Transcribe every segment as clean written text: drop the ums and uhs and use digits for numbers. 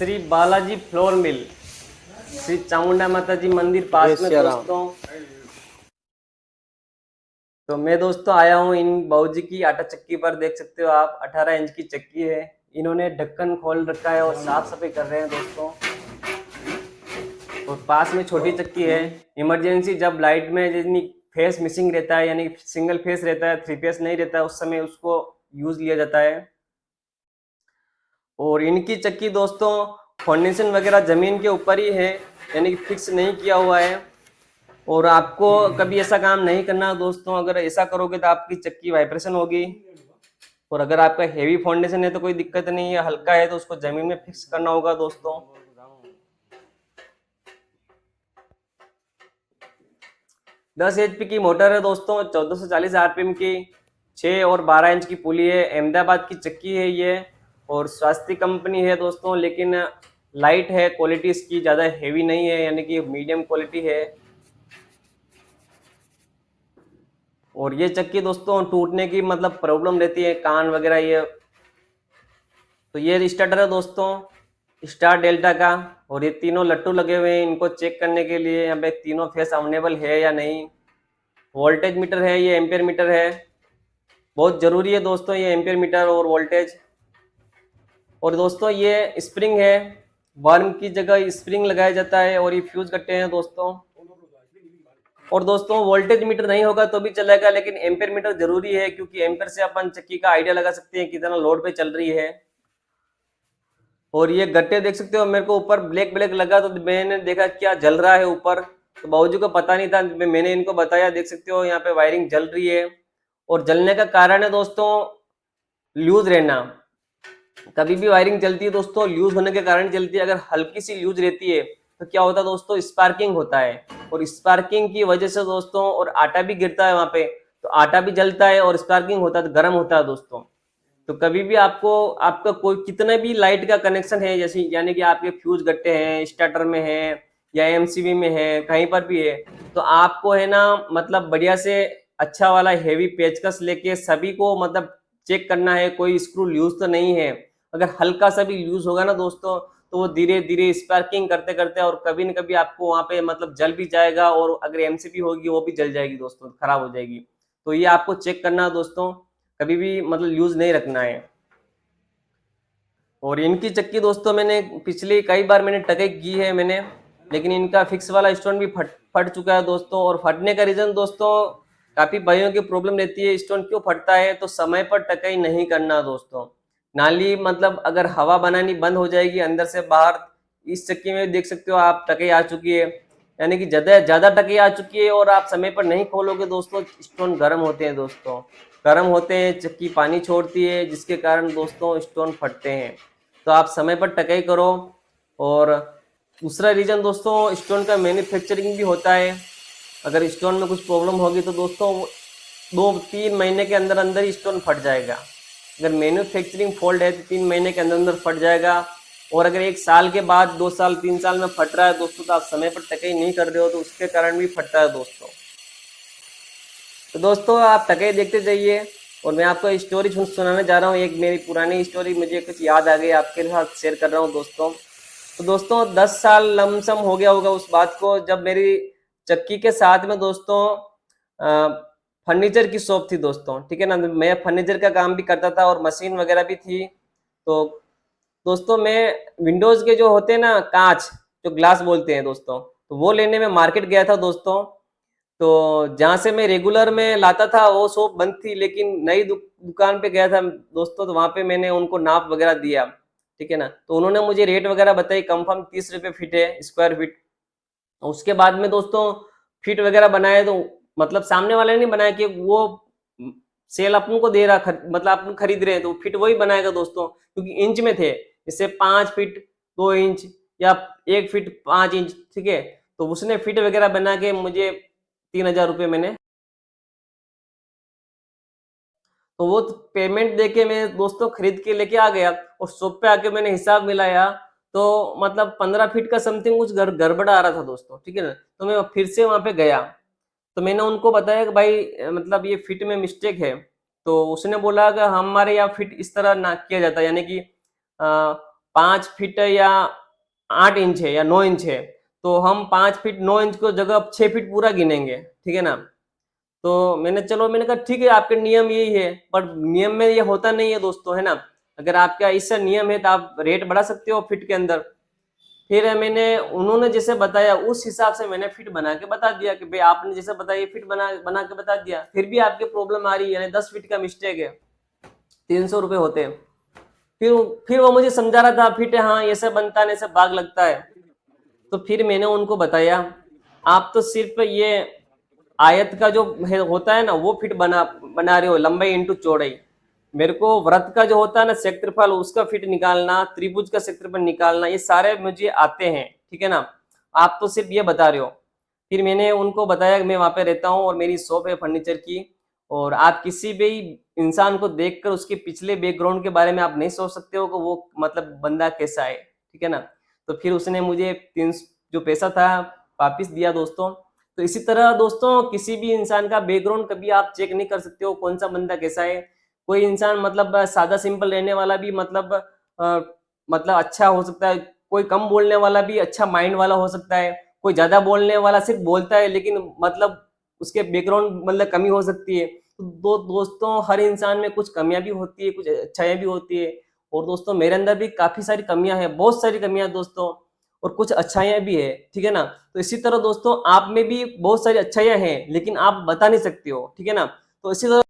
Shri Balaji flour mill, Shri Chamunda माता जी मंदिर पास में दोस्तों। तो मैं दोस्तों आया हूँ इन बाबूजी की आटा चक्की पर। देख सकते हो आप 18 इंच की चक्की है। इन्होंने ढक्कन खोल रखा है और साफ सफाई कर रहे हैं दोस्तों। और पास में छोटी चक्की है। इमरजेंसी जब लाइट में जितनी फेस मिसिंग रहता है, यानी सिंगल फेस रहता है, 3 फेस नहीं रहता है, उस समय उसको यूज लिया जाता है। और इनकी चक्की दोस्तों फाउंडेशन वगैरह जमीन के ऊपर ही है, यानी कि फिक्स नहीं किया हुआ है। और आपको कभी ऐसा काम नहीं करना दोस्तों। अगर ऐसा करोगे तो आपकी चक्की वाइब्रेशन होगी। और अगर आपका हेवी फाउंडेशन है तो कोई दिक्कत नहीं है, हल्का है तो उसको जमीन में फिक्स करना होगा दोस्तों। 10 HP की मोटर है दोस्तों, 1440 RPM की, 6 और 12 इंच की पुली है। अहमदाबाद की चक्की है ये, और स्वास्थ्य कंपनी है दोस्तों। लेकिन लाइट है, क्वालिटी इसकी ज़्यादा हेवी नहीं है, यानी कि मीडियम क्वालिटी है। और ये चक्की दोस्तों टूटने की मतलब प्रॉब्लम रहती है, कान वगैरह ये। तो ये स्टार्टर है दोस्तों, स्टार डेल्टा का। और ये तीनों लट्टू लगे हुए हैं इनको चेक करने के लिए, यहाँ पे तीनों फेस अवेलेबल है या नहीं। वोल्टेज मीटर है, ये एम्पियर मीटर है। बहुत जरूरी है दोस्तों ये एम्पियर मीटर और वोल्टेज। और दोस्तों ये स्प्रिंग है, वर्म की जगह स्प्रिंग लगाया जाता है। और ये फ्यूज कट्टे हैं दोस्तों। और दोस्तों वोल्टेज मीटर नहीं होगा तो भी चलेगा, लेकिन एम्पियर मीटर जरूरी है, क्योंकि एम्पियर से अपन चक्की का आइडिया लगा सकते हैं कितना लोड पे चल रही है। और ये गट्टे देख सकते हो, मेरे को ऊपर ब्लैक ब्लैक लगा तो मैंने देखा क्या जल रहा है ऊपर। तो बाबूजी को पता नहीं था, मैंने इनको बताया। देख सकते हो यहाँ पे वायरिंग जल रही है। और जलने का कारण है दोस्तों लूज रहना। कभी भी वायरिंग जलती है दोस्तों लूज होने के कारण जलती है। अगर हल्की सी लूज रहती है तो क्या होता है दोस्तों, स्पार्किंग होता है। और स्पार्किंग की वजह से दोस्तों, और आटा भी गिरता है वहां पे, तो आटा भी जलता है और स्पार्किंग होता है तो गर्म होता है दोस्तों। तो कभी भी आपको, आपका कोई कितना भी लाइट का कनेक्शन है, जैसे यानी कि आपके फ्यूज गट्टे हैं, स्टार्टर में है या एमसीबी में है, कहीं पर भी है, तो आपको है ना मतलब बढ़िया से अच्छा वाला हेवी पेचकस लेके सभी को मतलब चेक करना है कोई स्क्रू लूज तो नहीं है। अगर हल्का सा भी लूज होगा ना दोस्तों, तो वो धीरे धीरे स्पार्किंग करते करते और कभी न कभी आपको वहां पे मतलब जल भी जाएगा। और अगर एमसीबी होगी वो भी जल जाएगी दोस्तों, खराब हो जाएगी। तो ये आपको चेक करना है दोस्तों, कभी भी मतलब यूज नहीं रखना है। और इनकी चक्की दोस्तों मैंने पिछली कई बार मैंने टके की है मैंने, लेकिन इनका फिक्स वाला स्टोन भी फट चुका है दोस्तों। और फटने का रीजन दोस्तों, काफी भाइयों की प्रॉब्लम रहती है स्टोन क्यों फटता है, तो समय पर टकाई नहीं करना दोस्तों। नाली मतलब अगर हवा बनानी बंद हो जाएगी अंदर से बाहर। इस चक्की में देख सकते हो आप टकई आ चुकी है, यानी कि ज्यादा ज्यादा टकई आ चुकी है। और आप समय पर नहीं खोलोगे दोस्तों, स्टोन गर्म होते हैं दोस्तों, गर्म होते हैं, चक्की पानी छोड़ती है, जिसके कारण दोस्तों स्टोन फटते हैं। तो आप समय पर टकाई करो। और दूसरा रीजन दोस्तों, स्टोन का मैन्युफैक्चरिंग भी होता है। अगर स्टोन में कुछ प्रॉब्लम होगी तो दोस्तों 2-3 महीने के अंदर अंदर ही स्टोन फट जाएगा। अगर मैन्युफैक्चरिंग फॉल्ट है तो 3 महीने के अंदर अंदर फट जाएगा। और अगर 1 साल के बाद, 2 साल 3 साल में फट रहा है दोस्तों, तो आप समय पर टकाई नहीं कर रहे हो, तो उसके कारण भी फटता है दोस्तों। तो दोस्तों आप टकाई देखते जाइए। और मैं आपको स्टोरी सुनाने जा रहा हूँ, एक मेरी पुरानी स्टोरी मुझे कुछ याद आ गई, आपके साथ शेयर कर रहा हूँ दोस्तों। तो दोस्तों 10 साल लमसम हो गया होगा उस बात को, जब मेरी चक्की के साथ में दोस्तों फर्नीचर की शॉप थी दोस्तों, ठीक है ना। मैं फर्नीचर का काम भी करता था और मशीन वगैरह भी थी। तो दोस्तों मैं विंडोज के जो होते हैं ना कांच, जो ग्लास बोलते हैं दोस्तों, तो वो लेने में मार्केट गया था दोस्तों। तो जहाँ से मैं रेगुलर में लाता था वो शॉप बंद थी, लेकिन नई दुकान पे गया था दोस्तों। तो वहां पे मैंने उनको नाप वगैरह दिया, ठीक है ना। तो उन्होंने मुझे रेट वगैरह बताई, कंफर्म 30 रुपये फीट है, स्क्वायर फीट। उसके बाद में दोस्तों फीट वगैरह बनाए, तो मतलब सामने वाले ने बनाया कि वो सेल अपन को दे रहा, मतलब अपन खरीद रहे हैं, तो फिट वही बनाएगा दोस्तों, क्योंकि इंच में थे। जैसे 5 फीट 2 इंच या 1 फीट 5 इंच, ठीक है। तो उसने फिट वगैरह बना के मुझे 3000 रुपये मैंने, तो वो पेमेंट देके मैं दोस्तों खरीद के लेके आ गया। और शॉप पे आके मैंने हिसाब मिलाया, तो मतलब 15 फीट का समथिंग कुछ गड़बड़ आ रहा था दोस्तों, ठीक है ना। तो मैं फिर से वहां पे गया, तो मैंने उनको बताया कि भाई मतलब ये फिट में मिस्टेक है। तो उसने बोला कि हमारे यहाँ फिट इस तरह ना किया जाता, यानी कि 5 फीट या 8 इंच है या 9 इंच है, तो हम 5 फीट 9 इंच को जगह 6 फीट पूरा गिनेंगे, ठीक है ना? तो मैंने कहा ठीक है, आपके नियम यही है, पर नियम में ये होता नहीं है दोस्तों, है ना? अगर आपका इससे नियम है तो आप रेट बढ़ा सकते हो फीट के अंदर। फिर उन्होंने जैसे बताया उस हिसाब से मैंने फिट बना के बता दिया कि भाई आपने जैसे बताया फिट बना बना के बता दिया, फिर भी आपके प्रॉब्लम आ रही है, यानी 10 फीट का मिस्टेक है, 300 रुपये होते हैं। फिर वो मुझे समझा रहा था फिट है, हाँ ऐसे बनता है, ऐसे भाग लगता है। तो फिर मैंने उनको बताया आप तो सिर्फ ये आयत का जो होता है ना वो फिट बना रहे हो, लंबाई इंटू चौड़ाई। मेरे को व्रत का जो होता है ना क्षेत्रफल, उसका फिट निकालना, त्रिभुज का क्षेत्रफल निकालना, ये सारे मुझे आते हैं, ठीक है ना? आप तो सिर्फ ये बता रहे हो। फिर मैंने उनको बताया कि मैं वहां पे रहता हूँ और मेरी शॉप है फर्नीचर की, और आप किसी भी इंसान को देखकर उसके पिछले बैकग्राउंड के बारे में आप नहीं सोच सकते हो कि वो मतलब बंदा कैसा है, ठीक है ना? तो फिर उसने मुझे तीन जो पैसा था वापिस दिया दोस्तों। तो इसी तरह दोस्तों किसी भी इंसान का बैकग्राउंड कभी आप चेक नहीं कर सकते हो कौन सा बंदा कैसा है। कोई इंसान मतलब सादा सिंपल रहने वाला भी मतलब अच्छा हो सकता है, कोई कम बोलने वाला भी अच्छा माइंड वाला हो सकता है, कोई ज्यादा बोलने वाला सिर्फ बोलता है लेकिन मतलब उसके बैकग्राउंड मतलब कमी हो सकती है। तो दोस्तों हर इंसान में कुछ कमियां भी होती है, कुछ अच्छाइयां भी होती है, और दोस्तों मेरे अंदर भी काफी सारी कमियां हैं, बहुत सारी कमियां दोस्तों, और कुछ अच्छाइयां भी है, ठीक है ना? तो इसी तरह दोस्तों आप में भी बहुत सारी अच्छाइयां हैं लेकिन आप बता नहीं सकते हो, ठीक है ना? तो इसी तरह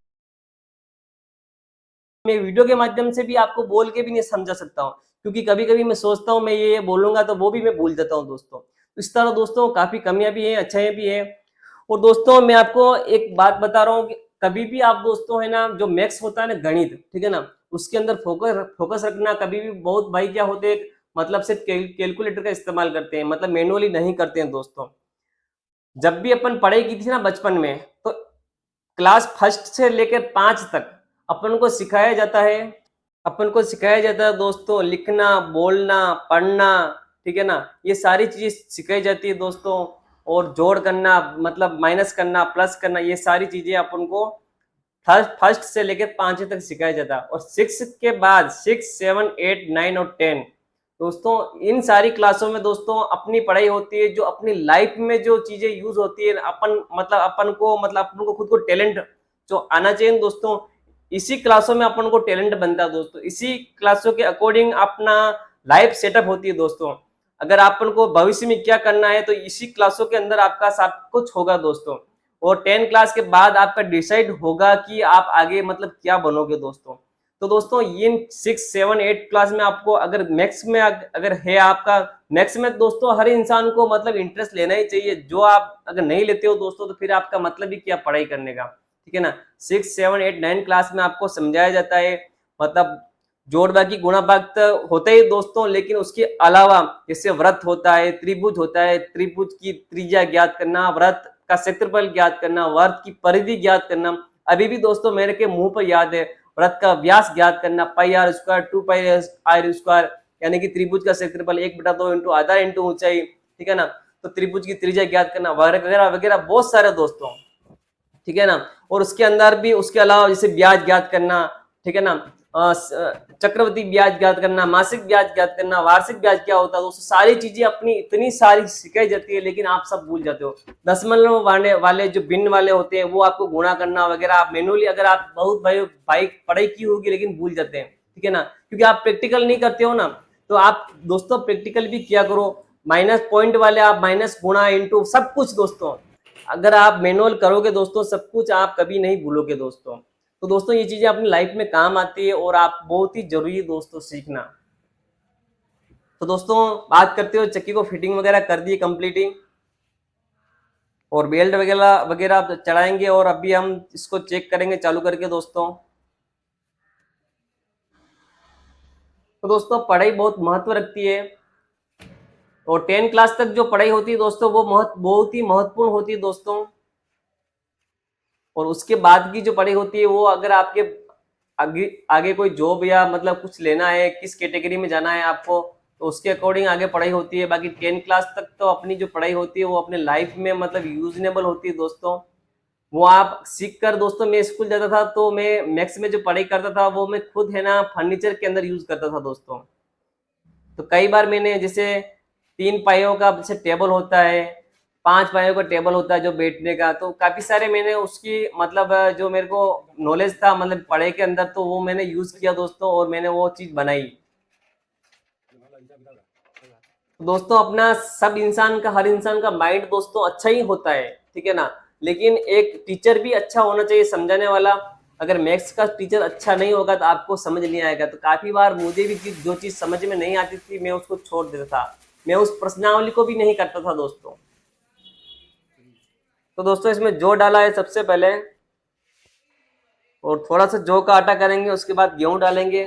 मैं वीडियो के माध्यम से भी आपको बोल के भी नहीं समझा सकता हूँ, क्योंकि कभी कभी मैं सोचता हूँ मैं ये बोलूंगा तो वो भी मैं भूल जाता हूँ दोस्तों। तो इस तरह दोस्तों काफी कमियां भी हैं, अच्छाइयां भी है। और दोस्तों मैं आपको एक बात बता रहा हूँ कि कभी भी आप दोस्तों है ना जो मैथ्स होता है ना गणित, ठीक है ना, उसके अंदर फोकस फोकस रखना। कभी भी बहुत भाई क्या होते हैं मतलब सिर्फ कैलकुलेटर का इस्तेमाल करते हैं, मतलब मैनुअली नहीं करते हैं दोस्तों। जब भी अपन पढ़ाई की थी ना बचपन में, तो क्लास फर्स्ट से लेकर 5 तक अपन को सिखाया जाता है, दोस्तों लिखना, बोलना, पढ़ना, ठीक है ना? ये सारी चीजें सिखाई जाती है दोस्तों। और जोड़ करना मतलब माइनस करना, प्लस करना, ये सारी चीजें अपन को फर्स्ट से लेकर 5 तक सिखाया जाता है। और 6 के बाद 6, 7, 8, 9 और 10 दोस्तों इन सारी क्लासों में दोस्तों अपनी पढ़ाई होती है, जो अपनी लाइफ में जो चीजें यूज होती है, अपन को खुद को टैलेंट जो आना चाहिए दोस्तों, इसी क्लासों में अपन को टैलेंट बनता है दोस्तों। इसी क्लासों के अकॉर्डिंग अपना लाइफ सेटअप होती है दोस्तों। अगर अपन को भविष्य में क्या करना है तो इसी क्लासों के अंदर आपका सब कुछ होगा दोस्तों। और 10 क्लास के बाद आपका डिसाइड होगा कि आप आगे मतलब क्या बनोगे दोस्तों। तो दोस्तों ये 6, 7, 8 क्लास में आपको अगर मैथ्स में अगर है आपका, मैथ्स में दोस्तों हर इंसान को मतलब इंटरेस्ट लेना ही चाहिए। जो आप अगर नहीं लेते हो दोस्तों तो फिर आपका मतलब ही क्या पढ़ाई करने का, ठीक है ना? 6, 7, 8, 9 क्लास में आपको समझाया जाता है मतलब जोड़ बाकी गुणा भाग तो होता ही दोस्तों, लेकिन उसके अलावा जैसे व्रत होता है, त्रिभुज होता है, त्रिभुज की त्रिज्या ज्ञात करना, व्रत का क्षेत्रफल ज्ञात करना, व्रत की परिधि ज्ञात करना, अभी भी दोस्तों मेरे के मुंह पर याद है, व्रत का व्यास ज्ञात करना, pi r square 2 pi r square, यानी कि त्रिभुज का क्षेत्रफल 1/2 इंटू आधार इंटू ऊंचाई, ठीक है ना? तो त्रिभुज की त्रिज्या ज्ञात करना वगैरह वगैरह बहुत सारे दोस्तों, ठीक है ना? और उसके अंदर भी उसके अलावा जैसे ब्याज ज्ञात करना, ठीक है ना, चक्रवृद्धि ब्याज ज्ञात करना, मासिक ब्याज ज्ञात करना, वार्षिक ब्याज क्या होता है दोस्तों, सारी चीजें अपनी इतनी सारी सिखाई जाती है लेकिन आप सब भूल जाते हो। दशमलव वाले जो भिन्न वाले होते हैं वो आपको गुणा करना वगैरह आप मैनुअली अगर आप बहुत भाई पढ़ाई की होगी लेकिन भूल जाते हैं, ठीक है ना? क्योंकि आप प्रैक्टिकल नहीं करते हो ना। तो आप दोस्तों प्रैक्टिकल भी किया करो। माइनस पॉइंट वाले आप माइनस गुणा इंटू सब कुछ दोस्तों अगर आप मैनुअल करोगे दोस्तों सब कुछ आप कभी नहीं भूलोगे दोस्तों। तो दोस्तों ये चीजें अपनी लाइफ में काम आती है और आप बहुत ही जरूरी है दोस्तों सीखना। तो दोस्तों बात करते हो चक्की को फिटिंग वगैरह कर दी कंप्लीटिंग, और बेल्ट वगैरह वगैरह चढ़ाएंगे और अभी हम इसको चेक करेंगे चालू करके दोस्तों। तो दोस्तों पढ़ाई बहुत महत्व रखती है, और 10 क्लास तक जो पढ़ाई होती है दोस्तों वो बहुत ही महत्वपूर्ण होती है दोस्तों। और उसके बाद की जो पढ़ाई होती है वो अगर आपके आगे आगे कोई जॉब या मतलब कुछ लेना है, किस कैटेगरी में जाना है आपको, तो उसके अकॉर्डिंग आगे पढ़ाई होती है। बाकी 10 क्लास तक तो अपनी जो पढ़ाई होती है वो अपने लाइफ में मतलब यूजनेबल होती है दोस्तों। वो आप सीख कर दोस्तों, मैं स्कूल जाता था तो मैं मैथ्स में जो पढ़ाई करता था वो मैं खुद है ना फर्नीचर के अंदर यूज करता था दोस्तों। तो कई बार मैंने जैसे 3 पाइयों का जैसे टेबल होता है, 5 पाइयों का टेबल होता है जो बैठने का, तो काफी सारे मैंने उसकी मतलब जो मेरे को नॉलेज था मतलब पढ़ाई के अंदर, तो वो मैंने यूज किया दोस्तों और मैंने वो चीज बनाई। दोस्तों अपना सब इंसान का, हर इंसान का माइंड दोस्तों अच्छा ही होता है, ठीक है ना, लेकिन एक टीचर भी अच्छा होना चाहिए समझाने वाला। अगर मैथ्स का टीचर अच्छा नहीं होगा तो आपको समझ नहीं आएगा। तो काफी बार मुझे भी जो चीज समझ में नहीं आती थी मैं उसको छोड़ देता था, मैं उस प्रश्नावली को भी नहीं करता था दोस्तों। तो दोस्तों इसमें जौ डाला है सबसे पहले, और थोड़ा सा जौ का आटा करेंगे, उसके बाद गेहूं डालेंगे।